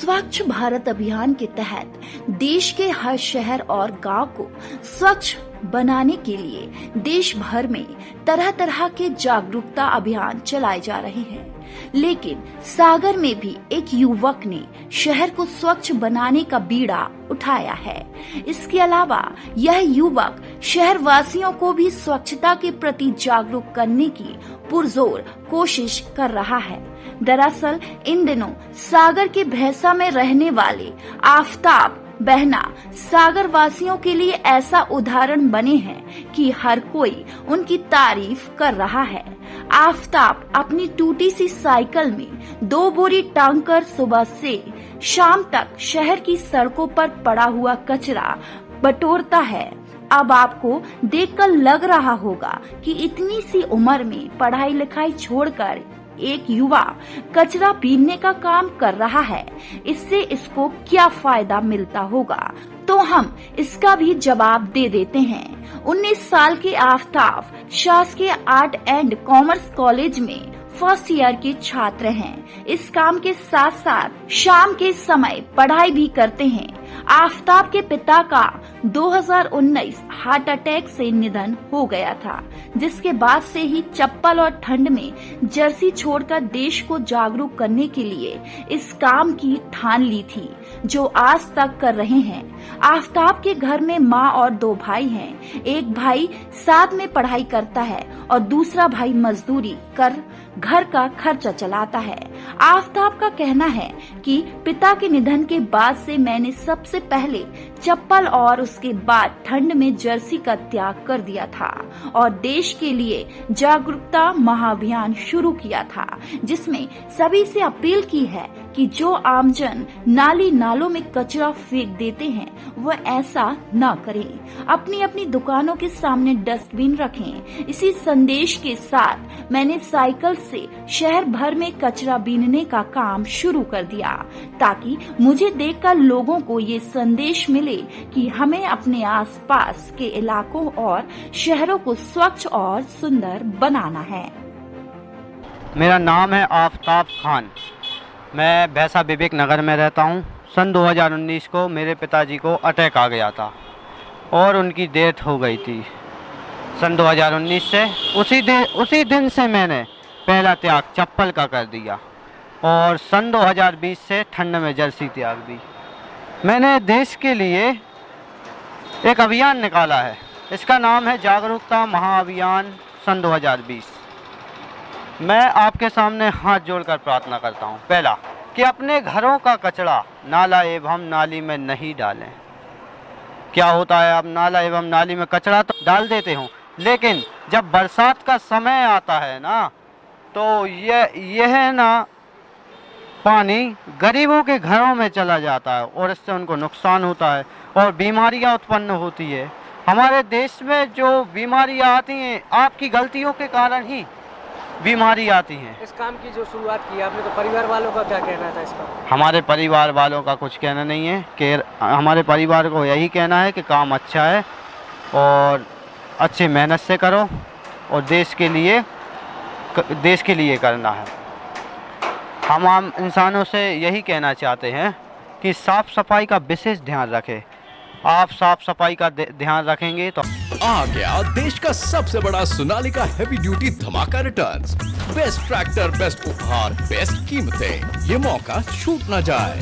स्वच्छ भारत अभियान के तहत देश के हर शहर और गांव को स्वच्छ बनाने के लिए देश भर में तरह तरह के जागरूकता अभियान चलाए जा रहे हैं। लेकिन सागर में भी एक युवक ने शहर को स्वच्छ बनाने का बीड़ा उठाया है। इसके अलावा यह युवक शहर वासियों को भी स्वच्छता के प्रति जागरूक करने की पुरजोर कोशिश कर रहा है। दरअसल इन दिनों सागर के भैंसा में रहने वाले आफताब बहना सागर वासियों के लिए ऐसा उदाहरण बने हैं कि हर कोई उनकी तारीफ कर रहा है। आफताब अपनी टूटी सी साइकिल में 2 बोरी टांग कर सुबह से शाम तक शहर की सड़कों पर पड़ा हुआ कचरा बटोरता है। अब आपको देखकर लग रहा होगा कि इतनी सी उम्र में पढ़ाई लिखाई छोड़कर एक युवा कचरा बीनने का काम कर रहा है, इससे इसको क्या फायदा मिलता होगा, तो हम इसका भी जवाब दे देते हैं। 19 साल के आफताब शासकीय आर्ट एंड कॉमर्स कॉलेज में फर्स्ट ईयर के छात्र हैं। इस काम के साथ साथ शाम के समय पढ़ाई भी करते हैं। आफताब के पिता का 2019 हार्ट अटैक से निधन हो गया था, जिसके बाद से ही चप्पल और ठंड में जर्सी छोड़कर देश को जागरूक करने के लिए इस काम की ठान ली थी, जो आज तक कर रहे हैं। आफताब के घर में माँ और 2 भाई हैं। एक भाई साथ में पढ़ाई करता है और दूसरा भाई मजदूरी कर घर का खर्चा चलाता है। आफताब का कहना है कि पिता के निधन के बाद से मैंने सबसे पहले चप्पल और उसके बाद ठंड में जर्सी का त्याग कर दिया था और देश के लिए जागरूकता महाअभियान शुरू किया था, जिसमें सभी से अपील की है कि जो आमजन नाली नालों में कचरा फेंक देते हैं वह ऐसा न करें। अपनी अपनी दुकानों के सामने डस्टबिन रखें। इसी संदेश के साथ मैंने साइकिल से शहर भर में कचरा बीनने का काम शुरू कर दिया, ताकि मुझे देखकर लोगों को ये संदेश मिले कि हमें अपने आसपास के इलाकों और शहरों को स्वच्छ और सुंदर बनाना है। मेरा नाम है आफताब खान। मैं भैंसा विवेक नगर में रहता हूँ। सन 2019 को मेरे पिताजी को अटैक आ गया था और उनकी डेथ हो गई थी सन 2019 से। उसी दिन से मैंने पहला त्याग चप्पल का कर दिया और सन 2020 से ठंड में जर्सी त्याग दी। मैंने देश के लिए एक अभियान निकाला है। इसका नाम है जागरूकता महाअभियान सन 2020। मैं आपके सामने हाथ जोड़कर प्रार्थना करता हूँ, पहला कि अपने घरों का कचरा नाला एवं नाली में नहीं डालें। क्या होता है, आप नाला एवं नाली में कचरा तो डाल देते हो, लेकिन जब बरसात का समय आता है ना, तो यह ना पानी गरीबों के घरों में चला जाता है और इससे उनको नुकसान होता है और बीमारियां उत्पन्न होती है। हमारे देश में जो बीमारियां आती हैं आपकी गलतियों के कारण ही बीमारी आती हैं। इस काम की जो शुरुआत की आपने, तो परिवार वालों का क्या कहना था इस पर? हमारे परिवार वालों का कुछ कहना नहीं है कि हमारे परिवार को यही कहना है कि काम अच्छा है और अच्छी मेहनत से करो और देश के लिए करना है। हम आम इंसानों से यही कहना चाहते हैं कि साफ सफाई का विशेष ध्यान रखें। आप साफ सफाई का ध्यान रखेंगे तो आ गया देश का सबसे बड़ा सोनालिका हेवी ड्यूटी धमाका रिटर्न्स। बेस्ट ट्रैक्टर, बेस्ट उपहार, बेस्ट कीमतें, ये मौका छूट न जाए।